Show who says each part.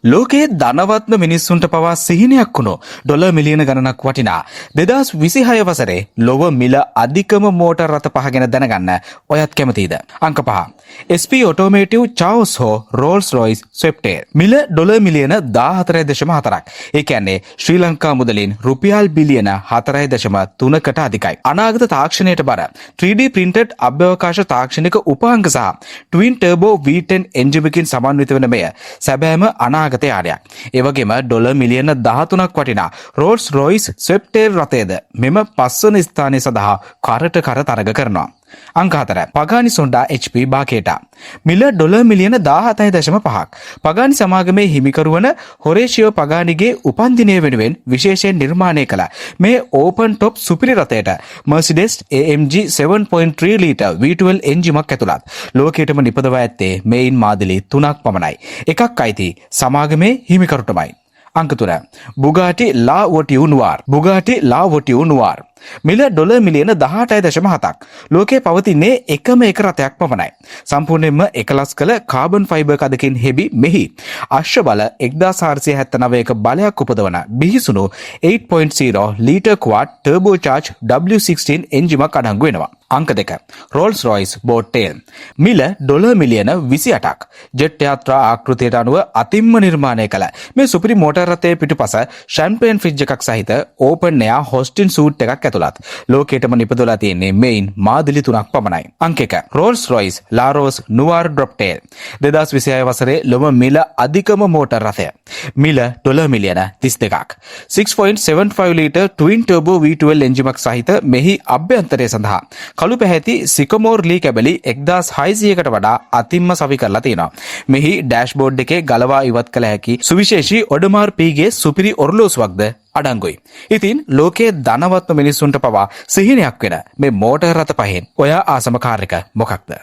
Speaker 1: ලෝකයේ ධනවත්ම මිනිස්සුන්ට පවා සිහිනයක් වුණු ඩොලර් මිලියන ගණනක් වටිනා 2026 වසරේ ලොව මිල අධිකම මෝටර් රථ පහ ගැන දැනගන්න ඔයත් කැමතිද? අංක 5. SP Automotive Chaos හෝ Rolls Royce Swiftair. මිල ඩොලර් මිලියන 14.4ක්. ඒ කියන්නේ ශ්‍රී ලංකා මුදලින් රුපියල් බිලියන 4.3කට අධිකයි. අනාගත තාක්ෂණයට බර 3D printed අභ්‍යවකාශ තාක්ෂණික උපාංග සහ twin turbo V10 එන්ජිමකින් සමන්විත වන මෙය සැබෑම අනාගත යානයක්. ඒ වගේම ඩොලර් මිලියන 13ක් වටිනා Rolls Royce Swiftair රථයද මෙම පස්වන ස්ථානය සඳහා කරට කර තරග කරනවා. අංක 4. පගානි සොන්ඩා HP බාකේටා. මිල ඩොලර් මිලියන 17.5ක්. පගානි සමාගමේ හිමිකරු වන හොරේෂියෝ පගානිගේ උපන්දිනය වෙනුවෙන් විශේෂයෙන් නිර්මාණය කළ මේ ඕපන් ටොප් සුපිරි රථයට Mercedes AMG 7.3 ලීටර් V12 එන්ජිමක් ඇතුළත් ලෝකයටම නිපදවා ඇත්තේ මේයින් මාදිලි 3ක් පමණයි. එකක් අයිති සමාගමේ හිමිකරුටමයි. අංක 3. බුගාටි ලා වොටියු නුවාර්. බුගාටි ලා වොටියු නුවාර්. මිල ඩොලර් මිලියන 18.7ක්. ලෝකයේ පවතින්නේ එකම එක රථයක් පමණයි. සම්පූර්ණයෙන්ම එකලස් කළ කාබන් ෆයිබර් කදකින් හෙබි මෙහි අශ්ව බල 1479ක බලයක් උපදවන බිහිසුණු 8.0 ලීටර් ක්වාඩ් ටර්බෝ චාර්ජ් W16 එන්ජිමක් අඩංගු වෙනවා. අංක 2. Rolls Royce Boat Tail. මිල ඩොලර් මිලියන 28ක්. ජෙට් යාත්‍රා ආකෘතියට අනුව අතිම්ම නිර්මාණය කළ මේ සුපිරි මෝටර් රථයේ පිටුපස ෂැම්පේන් ෆ්‍රිජ් එකක් සහිත ඕපන් එයා හොස්ටින් සූට් එකක් ඇතුළත් ලෝකයටම නිපදවලා තියෙන්නේ මේයින් මාදිලි 3ක් පමණයි. අංක 1. Rolls Royce Laros Noir Drop Tail. 2026 වසරේ ලොව මිල අධිකම මෝටර් රථය. මිල ඩොලර් මිලියන 32ක්. 6.75 ලීටර් twin turbo V12 එන්ජිමක් සහිත මෙහි අභ්‍යන්තරය සඳහා කළු පැහැති සිකමෝර් ලී කැබලි 1600කට වඩා අතිම්ම සවි කරලා තියෙනවා. මෙහි ඩෑෂ්බෝඩ් එකේ ගලවා ඉවත් කළ හැකි සුවිශේෂී ඔඩමාර් පීගේ සුපිරි ඔරලෝසුවක්ද අඩංගුයි. ඉතින් ලෝකයේ ධනවත්ම මිනිස්සුන්ට පවා සිහිනයක් වෙන මේ මෝටර් රථ පහෙන් ඔයා ආසම කාර් එක මොකක්ද?